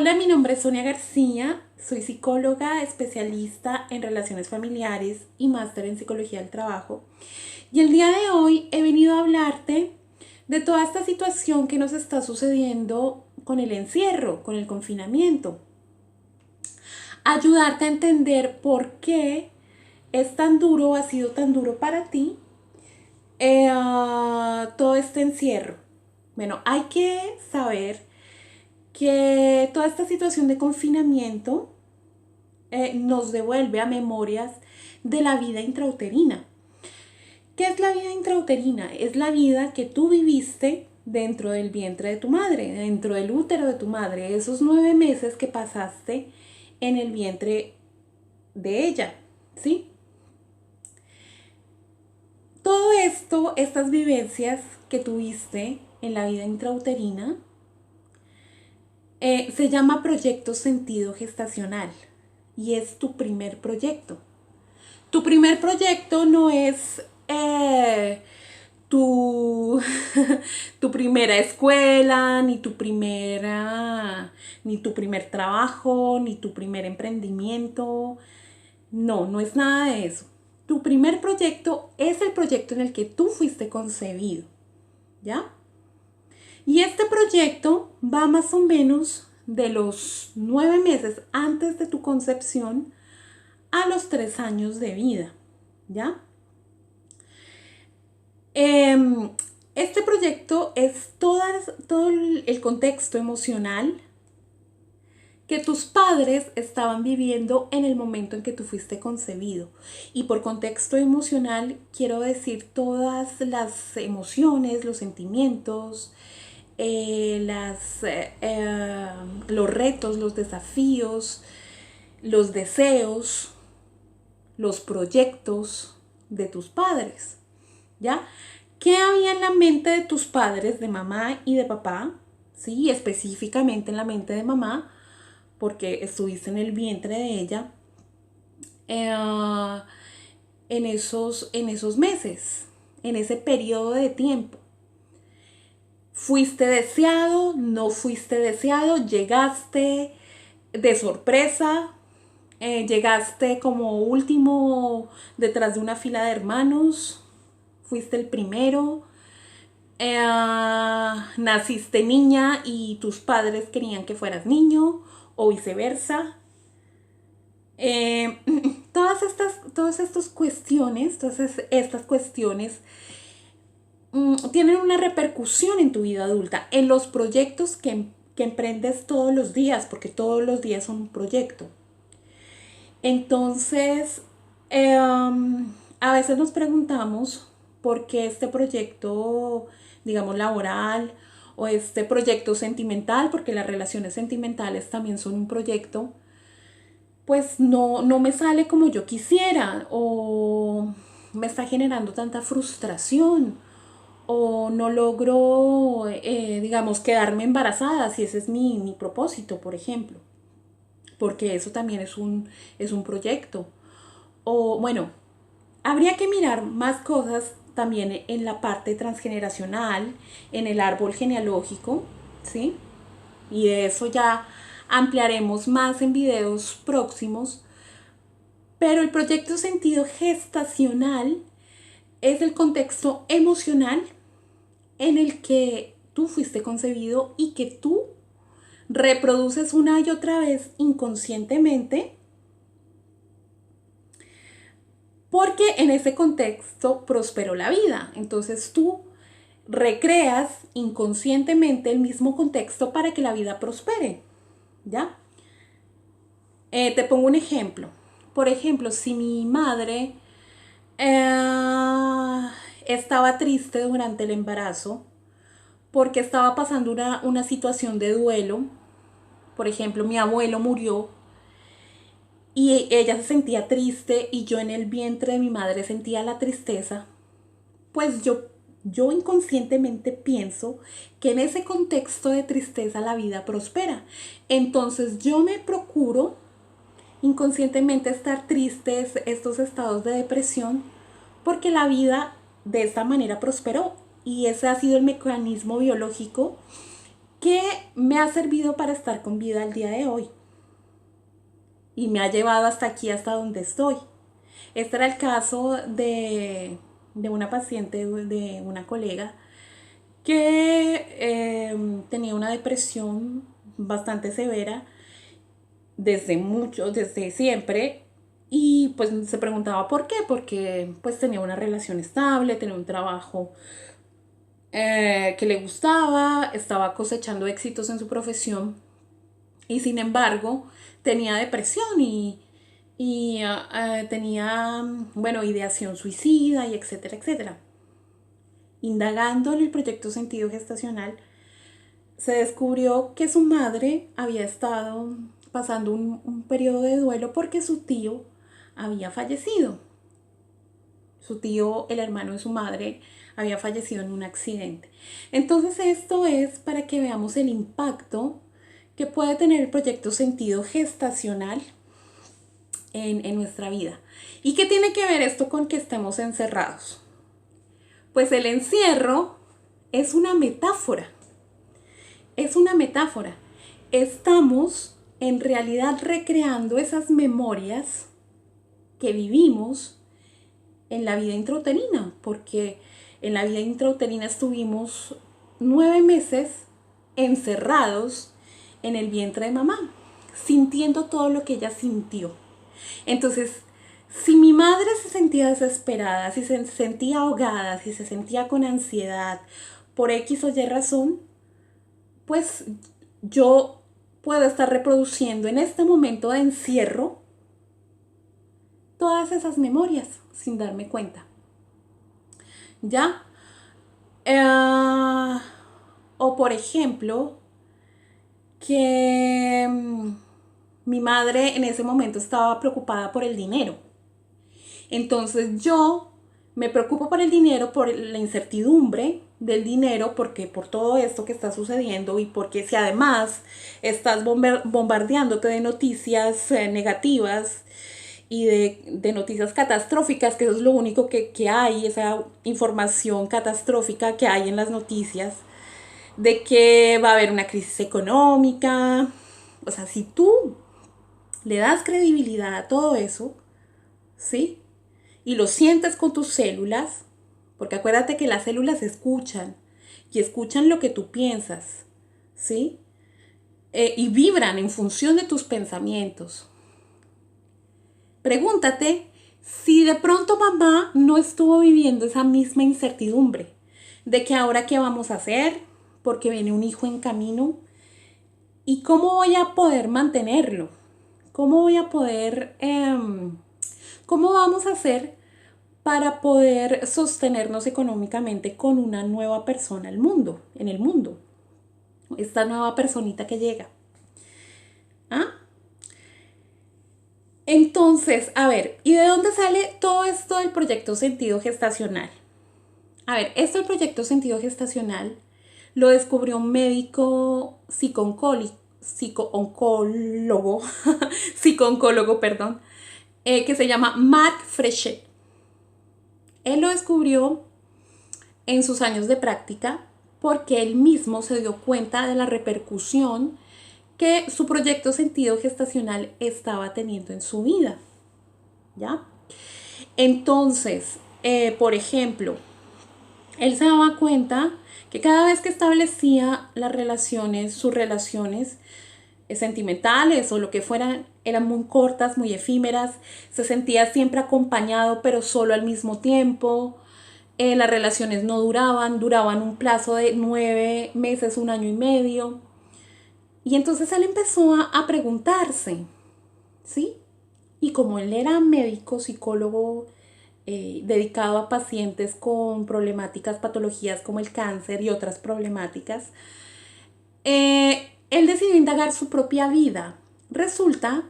Hola, mi nombre es Sonia García, soy psicóloga especialista en relaciones familiares y máster en psicología del trabajo. Y el día de hoy he venido a hablarte de toda esta situación que nos está sucediendo con el encierro, con el confinamiento. Ayudarte a entender por qué es tan duro, ha sido tan duro para ti todo este encierro. Bueno, hay que saber que toda esta situación de confinamiento nos devuelve a memorias de la vida intrauterina. ¿Qué es la vida intrauterina? Es la vida que tú viviste dentro del vientre de tu madre, dentro del útero de tu madre, esos 9 meses que pasaste en el vientre de ella, ¿sí? Todo esto, estas vivencias que tuviste en la vida intrauterina, se llama proyecto sentido gestacional y es tu primer proyecto. Tu primer proyecto no es tu, tu primera escuela, ni tu primer trabajo, ni tu primer emprendimiento. No, no es nada de eso. Tu primer proyecto es el proyecto en el que tú fuiste concebido, ¿ya? Y este proyecto va más o menos de los 9 meses antes de tu concepción a los 3 años de vida, ¿ya? Este proyecto es todo el contexto emocional que tus padres estaban viviendo en el momento en que tú fuiste concebido. Y por contexto emocional quiero decir todas las emociones, los sentimientos, los retos, los desafíos, los deseos, los proyectos de tus padres, ¿ya? ¿Qué había en la mente de tus padres, de mamá y de papá? Sí, específicamente en la mente de mamá, porque estuviste en el vientre de ella eh, en esos meses, en ese periodo de tiempo. ¿Fuiste deseado? ¿No fuiste deseado? ¿Llegaste de sorpresa? ¿Llegaste como último detrás de una fila de hermanos? ¿Fuiste el primero? ¿Naciste niña y tus padres querían que fueras niño? ¿O viceversa? Eh, todas estas cuestiones tienen una repercusión en tu vida adulta, en los proyectos que emprendes todos los días, porque todos los días son un proyecto. Entonces, a veces nos preguntamos por qué este proyecto, digamos, laboral o este proyecto sentimental, porque las relaciones sentimentales también son un proyecto, pues no me sale como yo quisiera o me está generando tanta frustración o no logro, digamos, quedarme embarazada, si ese es mi propósito, por ejemplo, porque eso también es un proyecto. O bueno, habría que mirar más cosas también en la parte transgeneracional, en el árbol genealógico, ¿sí? Y de eso ya ampliaremos más en videos próximos. Pero el proyecto sentido gestacional es el contexto emocional en el que tú fuiste concebido y que tú reproduces una y otra vez inconscientemente, porque en ese contexto prosperó la vida. Entonces tú recreas inconscientemente el mismo contexto para que la vida prospere, ¿ya? Te pongo un ejemplo. Por ejemplo, si mi madre estaba triste durante el embarazo porque estaba pasando una situación de duelo, por ejemplo, mi abuelo murió y ella se sentía triste y yo en el vientre de mi madre sentía la tristeza, pues yo inconscientemente pienso que en ese contexto de tristeza la vida prospera. Entonces yo me procuro inconscientemente estar tristes, estos estados de depresión, porque la vida de esta manera prosperó. Y ese ha sido el mecanismo biológico que me ha servido para estar con vida al día de hoy y me ha llevado hasta aquí, hasta donde estoy. Este era el caso de una paciente, de una colega, que tenía una depresión bastante severa desde siempre. Y pues se preguntaba por qué, porque pues tenía una relación estable, tenía un trabajo que le gustaba, estaba cosechando éxitos en su profesión y sin embargo tenía depresión y tenía, bueno, ideación suicida y etcétera, etcétera. Indagando en el proyecto Sentido Gestacional, se descubrió que su madre había estado pasando un periodo de duelo porque su tío había fallecido. Su tío, el hermano de su madre, había fallecido en un accidente. Entonces esto es para que veamos el impacto que puede tener el proyecto Sentido Gestacional en nuestra vida. ¿Y qué tiene que ver esto con que estemos encerrados? Pues el encierro es una metáfora. Es una metáfora. Estamos en realidad recreando esas memorias que vivimos en la vida intrauterina, porque en la vida intrauterina estuvimos 9 meses encerrados en el vientre de mamá, sintiendo todo lo que ella sintió. Entonces, si mi madre se sentía desesperada, si se sentía ahogada, si se sentía con ansiedad por X o Y razón, pues yo puedo estar reproduciendo en este momento de encierro todas esas memorias sin darme cuenta. ¿Ya? O por ejemplo, que mi madre en ese momento estaba preocupada por el dinero. Entonces yo me preocupo por el dinero, por la incertidumbre del dinero, porque por todo esto que está sucediendo y porque si además estás bombardeándote de noticias negativas y de noticias catastróficas, que eso es lo único que hay, esa información catastrófica que hay en las noticias, de que va a haber una crisis económica. O sea, si tú le das credibilidad a todo eso, ¿sí? Y lo sientes con tus células, porque acuérdate que las células escuchan y escuchan lo que tú piensas, ¿sí? Y vibran en función de tus pensamientos. Pregúntate si de pronto mamá no estuvo viviendo esa misma incertidumbre de que ahora qué vamos a hacer, porque viene un hijo en camino, y cómo voy a poder mantenerlo, cómo voy a poder, cómo vamos a hacer para poder sostenernos económicamente con una nueva persona en el mundo, esta nueva personita que llega. ¿Ah? Entonces, a ver, ¿y de dónde sale todo esto del proyecto Sentido Gestacional? A ver, esto del proyecto Sentido Gestacional lo descubrió un médico psico-oncólogo, psico-oncólogo, perdón, que se llama Mark Frechet. Él lo descubrió en sus años de práctica porque él mismo se dio cuenta de la repercusión que su proyecto Sentido Gestacional estaba teniendo en su vida. ¿Ya? Entonces, por ejemplo, él se daba cuenta que cada vez que establecía sus relaciones sentimentales o lo que fueran, eran muy cortas, muy efímeras, se sentía siempre acompañado pero solo al mismo tiempo. Las relaciones no duraban un plazo de 9 meses, un año y medio. Y entonces él empezó a preguntarse, ¿sí? Y como él era médico, psicólogo, dedicado a pacientes con problemáticas, patologías como el cáncer y otras problemáticas, él decidió indagar su propia vida. Resulta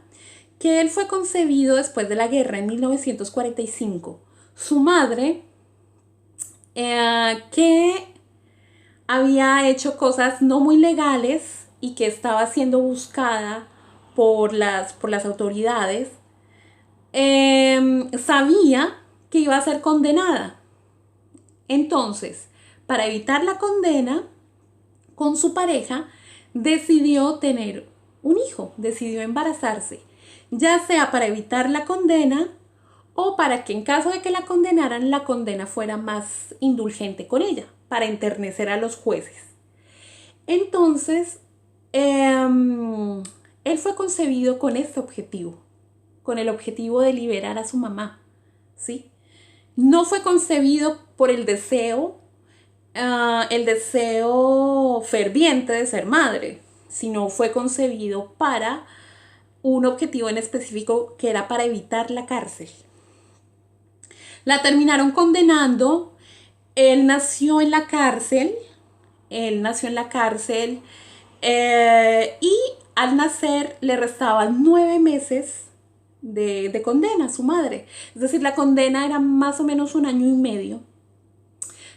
que él fue concebido después de la guerra en 1945. Su madre, que había hecho cosas no muy legales y que estaba siendo buscada por las autoridades, sabía que iba a ser condenada. Entonces, para evitar la condena, con su pareja, decidió tener un hijo, decidió embarazarse, ya sea para evitar la condena o para que en caso de que la condenaran, la condena fuera más indulgente con ella, para enternecer a los jueces. Entonces, él fue concebido con este objetivo, con el objetivo de liberar a su mamá, ¿sí? No fue concebido por el deseo ferviente de ser madre, sino fue concebido para un objetivo en específico que era para evitar la cárcel. La terminaron condenando. Él nació en la cárcel. Él nació en la cárcel y al nacer le restaban 9 meses de condena a su madre. Es decir, la condena era más o menos 1 año y medio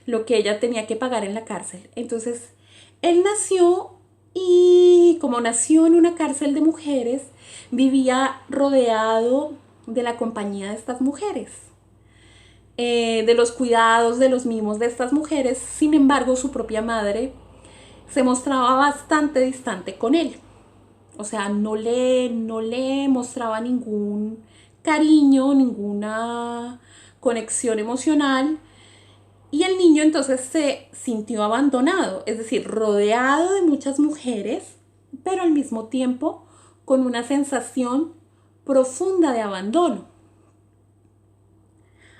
lo que ella tenía que pagar en la cárcel. Entonces, él nació y como nació en una cárcel de mujeres, vivía rodeado de la compañía de estas mujeres, de los cuidados, de los mimos de estas mujeres. Sin embargo, su propia madre se mostraba bastante distante con él. O sea, no le mostraba ningún cariño, ninguna conexión emocional. Y el niño entonces se sintió abandonado, es decir, rodeado de muchas mujeres, pero al mismo tiempo con una sensación profunda de abandono.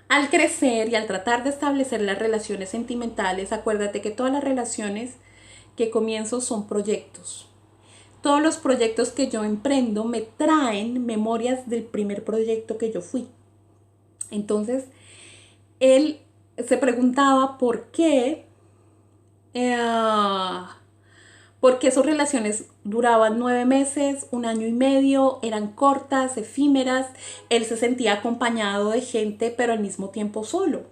Al crecer y al tratar de establecer las relaciones sentimentales, acuérdate que todas las relaciones que comienzo son proyectos. Todos los proyectos que yo emprendo me traen memorias del primer proyecto que yo fui. Entonces, él se preguntaba por qué sus relaciones duraban 9 meses, 1 año y medio, eran cortas, efímeras. Él se sentía acompañado de gente, pero al mismo tiempo solo.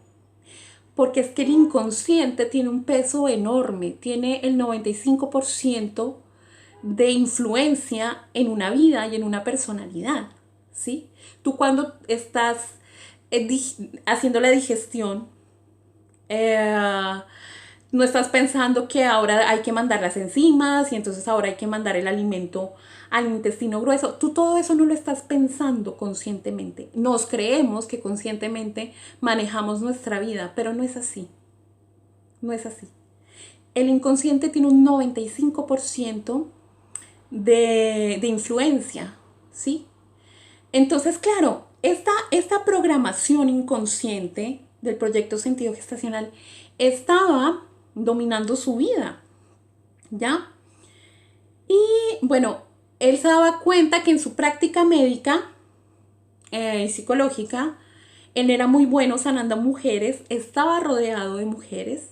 Porque es que el inconsciente tiene un peso enorme, tiene el 95% de influencia en una vida y en una personalidad, ¿sí? Tú cuando estás haciendo la digestión, no estás pensando que ahora hay que mandar las enzimas y entonces ahora hay que mandar el alimento al intestino grueso. Tú todo eso no lo estás pensando conscientemente. Nos creemos que conscientemente manejamos nuestra vida, pero no es así. No es así. El inconsciente tiene un 95% de influencia, ¿sí? Entonces, claro, esta programación inconsciente del proyecto sentido gestacional estaba dominando su vida, ¿ya? Y bueno, él se daba cuenta que en su práctica médica y psicológica, él era muy bueno sanando a mujeres, estaba rodeado de mujeres.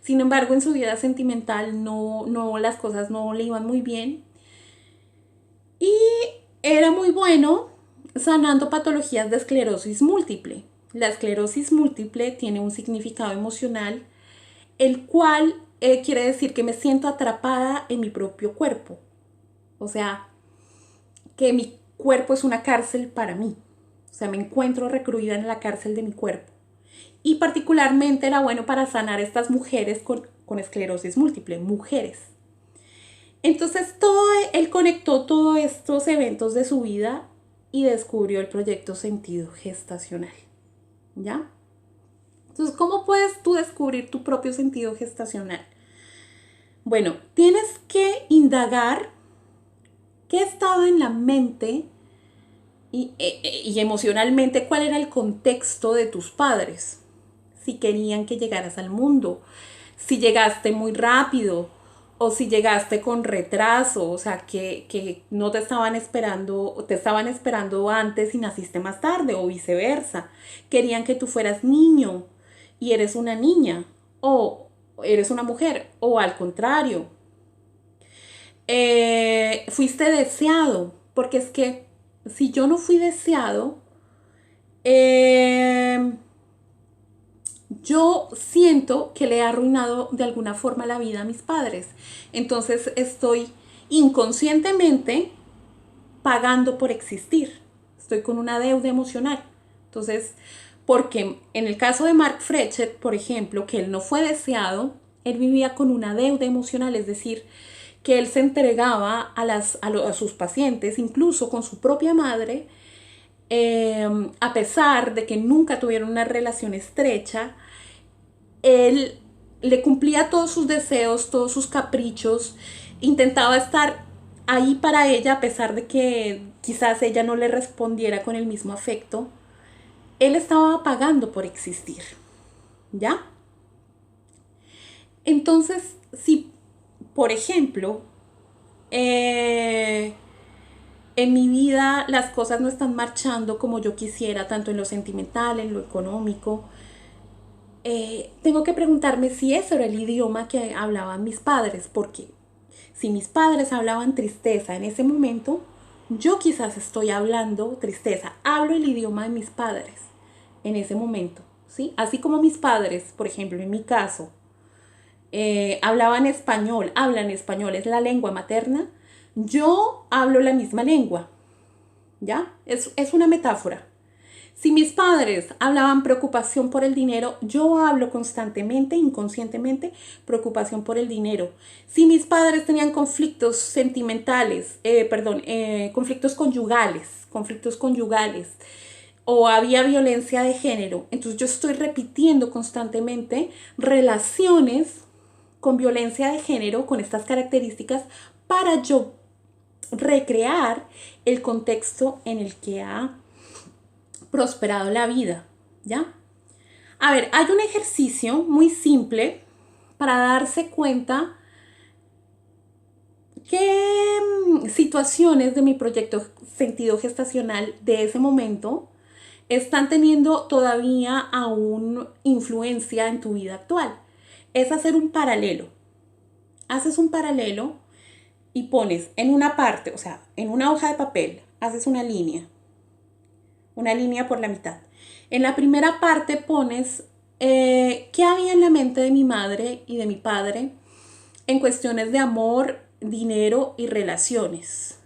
Sin embargo, en su vida sentimental las cosas no le iban muy bien. Y era muy bueno sanando patologías de esclerosis múltiple. La esclerosis múltiple tiene un significado emocional, el cual quiere decir que me siento atrapada en mi propio cuerpo. O sea, que mi cuerpo es una cárcel para mí. O sea, me encuentro recluida en la cárcel de mi cuerpo. Y particularmente era bueno para sanar a estas mujeres con esclerosis múltiple, mujeres. Entonces él conectó todos estos eventos de su vida y descubrió el proyecto sentido gestacional, ¿ya? Entonces, ¿cómo puedes tú descubrir tu propio sentido gestacional? Bueno, tienes que indagar qué estaba en la mente y emocionalmente, cuál era el contexto de tus padres. Si querían que llegaras al mundo, si llegaste muy rápido o si llegaste con retraso, o sea, que no te estaban esperando, o te estaban esperando antes y naciste más tarde, o viceversa. Querían que tú fueras niño y eres una niña, o eres una mujer, o al contrario. Fuiste deseado, porque es que si yo no fui deseado, yo siento que le he arruinado de alguna forma la vida a mis padres. Entonces estoy inconscientemente pagando por existir. Estoy con una deuda emocional. Entonces, porque en el caso de Mark Frechet, por ejemplo, que él no fue deseado, él vivía con una deuda emocional, es decir, que él se entregaba a sus pacientes, incluso con su propia madre, a pesar de que nunca tuvieron una relación estrecha, él le cumplía todos sus deseos, todos sus caprichos, intentaba estar ahí para ella a pesar de que quizás ella no le respondiera con el mismo afecto. Él estaba pagando por existir, ¿ya? Entonces, si, por ejemplo, eh, en mi vida las cosas no están marchando como yo quisiera, tanto en lo sentimental, en lo económico, tengo que preguntarme si ese era el idioma que hablaban mis padres, porque si mis padres hablaban tristeza en ese momento, yo quizás estoy hablando tristeza, hablo el idioma de mis padres en ese momento, ¿sí? Así como mis padres, por ejemplo, en mi caso, hablaban español, hablan español, es la lengua materna, yo hablo la misma lengua, ¿ya? Es una metáfora. Si mis padres hablaban preocupación por el dinero, yo hablo constantemente, inconscientemente, preocupación por el dinero. Si mis padres tenían conflictos sentimentales, conflictos conyugales, o había violencia de género, entonces yo estoy repitiendo constantemente relaciones con violencia de género, con estas características, para yo recrear el contexto en el que ha prosperado la vida, ¿ya? A ver, hay un ejercicio muy simple para darse cuenta qué situaciones de mi proyecto sentido gestacional de ese momento están teniendo todavía aún influencia en tu vida actual. Es hacer un paralelo. Haces un paralelo y pones en una parte, o sea, en una hoja de papel, haces una línea por la mitad. En la primera parte pones qué había en la mente de mi madre y de mi padre en cuestiones de amor, dinero y relaciones.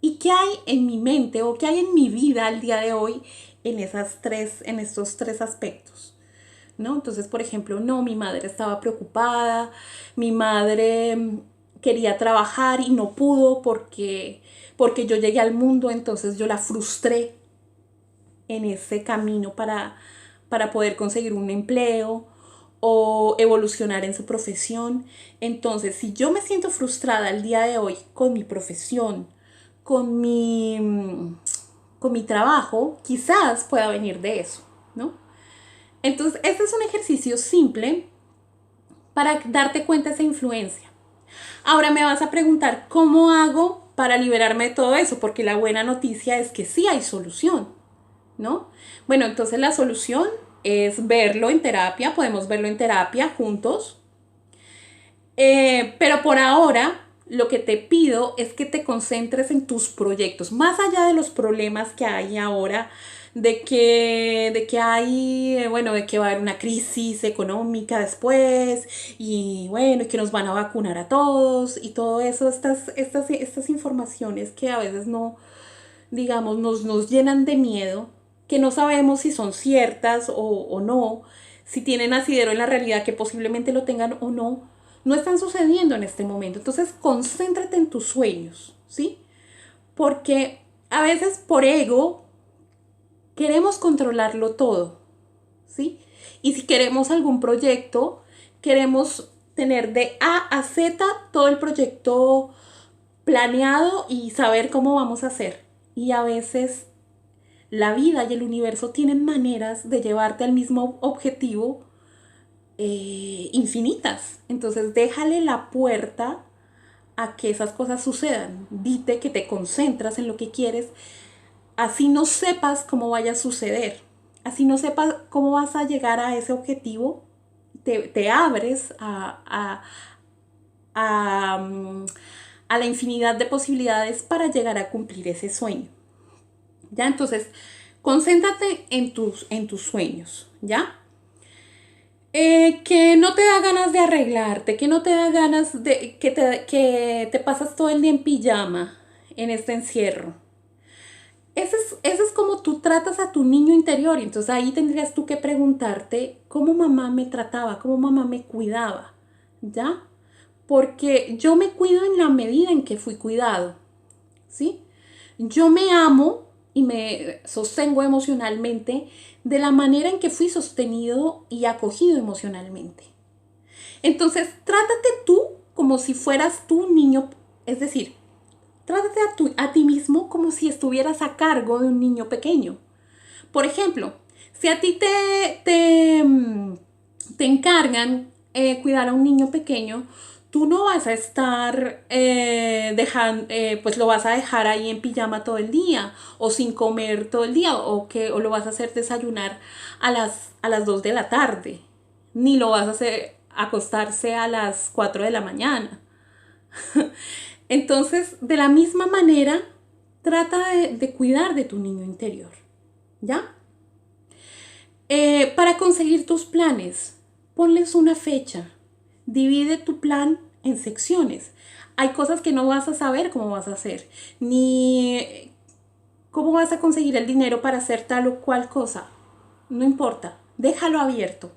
¿Y qué hay en mi mente o qué hay en mi vida al día de hoy en estos tres aspectos? ¿No? Entonces, por ejemplo, no, mi madre estaba preocupada, mi madre quería trabajar y no pudo porque yo llegué al mundo, entonces yo la frustré en ese camino para poder conseguir un empleo o evolucionar en su profesión. Entonces, si yo me siento frustrada el día de hoy con mi profesión, con con mi trabajo, quizás pueda venir de eso, ¿no? Entonces, este es un ejercicio simple para darte cuenta de esa influencia. Ahora me vas a preguntar, ¿cómo hago para liberarme de todo eso? Porque la buena noticia es que sí hay solución, ¿no? Bueno, entonces la solución es verlo en terapia, podemos verlo en terapia juntos, pero por ahora lo que te pido es que te concentres en tus proyectos, más allá de los problemas que hay ahora, de que hay, bueno, de que va a haber una crisis económica después y bueno, que nos van a vacunar a todos y todo eso, estas informaciones que a veces no, digamos, nos llenan de miedo, que no sabemos si son ciertas o no, si tienen asidero en la realidad, que posiblemente lo tengan o no, no están sucediendo en este momento. Entonces, concéntrate en tus sueños, ¿sí? Porque a veces por ego queremos controlarlo todo, ¿sí? Y si queremos algún proyecto, queremos tener de A a Z todo el proyecto planeado y saber cómo vamos a hacer. Y a veces la vida y el universo tienen maneras de llevarte al mismo objetivo infinitas. Entonces déjale la puerta a que esas cosas sucedan. Dite que te concentras en lo que quieres, así no sepas cómo vaya a suceder, así no sepas cómo vas a llegar a ese objetivo, te abres a, a la infinidad de posibilidades para llegar a cumplir ese sueño. ¿Ya? Entonces, concéntrate en tus sueños, ¿ya? Que no te da ganas de arreglarte, que no te da ganas de que te pasas todo el día en pijama en este encierro. Ese es como tú tratas a tu niño interior. Y entonces ahí tendrías tú que preguntarte cómo mamá me trataba, cómo mamá me cuidaba, ¿ya? porque yo me cuido en la medida en que fui cuidado, ¿sí? Yo me amo y me sostengo emocionalmente de la manera en que fui sostenido y acogido emocionalmente. Entonces, trátate tú como si fueras tú un niño, es decir, trátate a ti mismo como si estuvieras a cargo de un niño pequeño. Por ejemplo, si a ti te encargan cuidar a un niño pequeño, tú no vas a estar pues lo vas a dejar ahí en pijama todo el día o sin comer todo el día o lo vas a hacer desayunar a las 2 de la tarde, ni lo vas a hacer acostarse a las 4 de la mañana. Entonces, de la misma manera, trata de cuidar de tu niño interior, ¿ya? Para conseguir tus planes, ponles una fecha. Divide tu plan en secciones. Hay cosas que no vas a saber cómo vas a hacer, ni cómo vas a conseguir el dinero para hacer tal o cual cosa. No importa, déjalo abierto,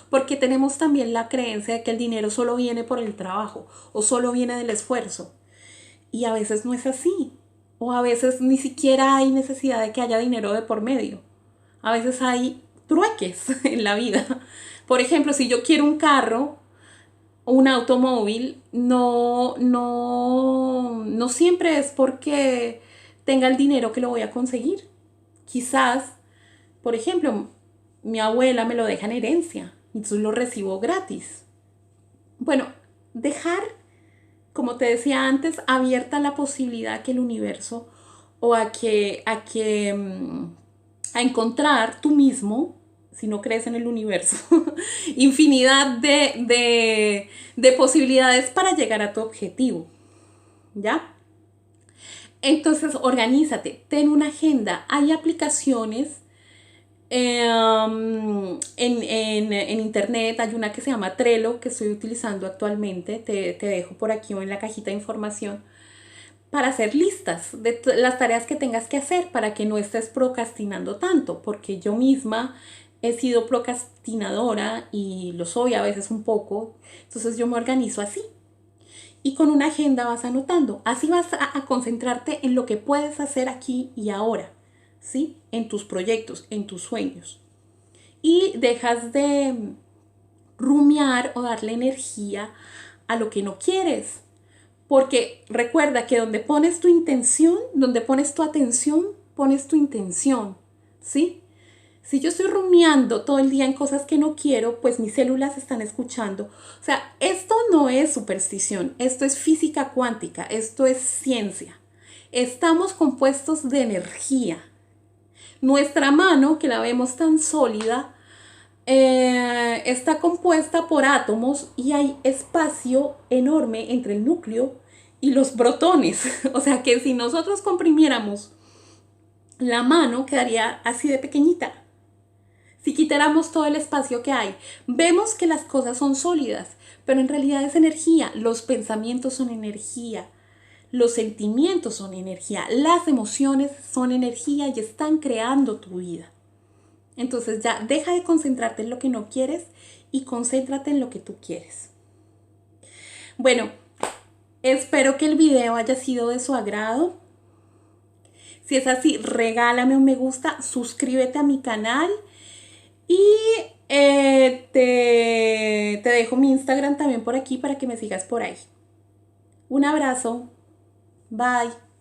porque tenemos también la creencia de que el dinero solo viene por el trabajo o solo viene del esfuerzo. Y a veces no es así, o a veces ni siquiera hay necesidad de que haya dinero de por medio. A veces hay trueques en la vida. Por ejemplo, si yo quiero un carro o un automóvil, no siempre es porque tenga el dinero que lo voy a conseguir. Quizás, por ejemplo, mi abuela me lo deja en herencia y entonces lo recibo gratis. Bueno, dejar, como te decía antes, abierta la posibilidad que el universo o a encontrar tú mismo, si no crees en el universo, infinidad de posibilidades para llegar a tu objetivo, ¿ya? Entonces, organízate, ten una agenda. Hay aplicaciones en internet, hay una que se llama Trello, que estoy utilizando actualmente, te dejo por aquí o en la cajita de información, para hacer listas de las tareas que tengas que hacer para que no estés procrastinando tanto, porque yo misma he sido procrastinadora y lo soy a veces un poco, entonces yo me organizo así. Y con una agenda vas anotando, así vas a concentrarte en lo que puedes hacer aquí y ahora, ¿sí? En tus proyectos, en tus sueños. Y dejas de rumiar o darle energía a lo que no quieres. Porque recuerda que donde pones tu intención, donde pones tu atención, pones tu intención, ¿sí? Si yo estoy rumiando todo el día en cosas que no quiero, pues mis células están escuchando. O sea, esto no es superstición, esto es física cuántica, esto es ciencia. Estamos compuestos de energía. Nuestra mano, que la vemos tan sólida, está compuesta por átomos y hay espacio enorme entre el núcleo y los protones. O sea que si nosotros comprimiéramos la mano, quedaría así de pequeñita. Si quitáramos todo el espacio que hay, vemos que las cosas son sólidas, pero en realidad es energía. Los pensamientos son energía, los sentimientos son energía, las emociones son energía y están creando tu vida. Entonces ya deja de concentrarte en lo que no quieres y concéntrate en lo que tú quieres. Bueno, espero que el video haya sido de su agrado. Si es así, regálame un me gusta, suscríbete a mi canal y te dejo mi Instagram también por aquí para que me sigas por ahí. Un abrazo. Bye.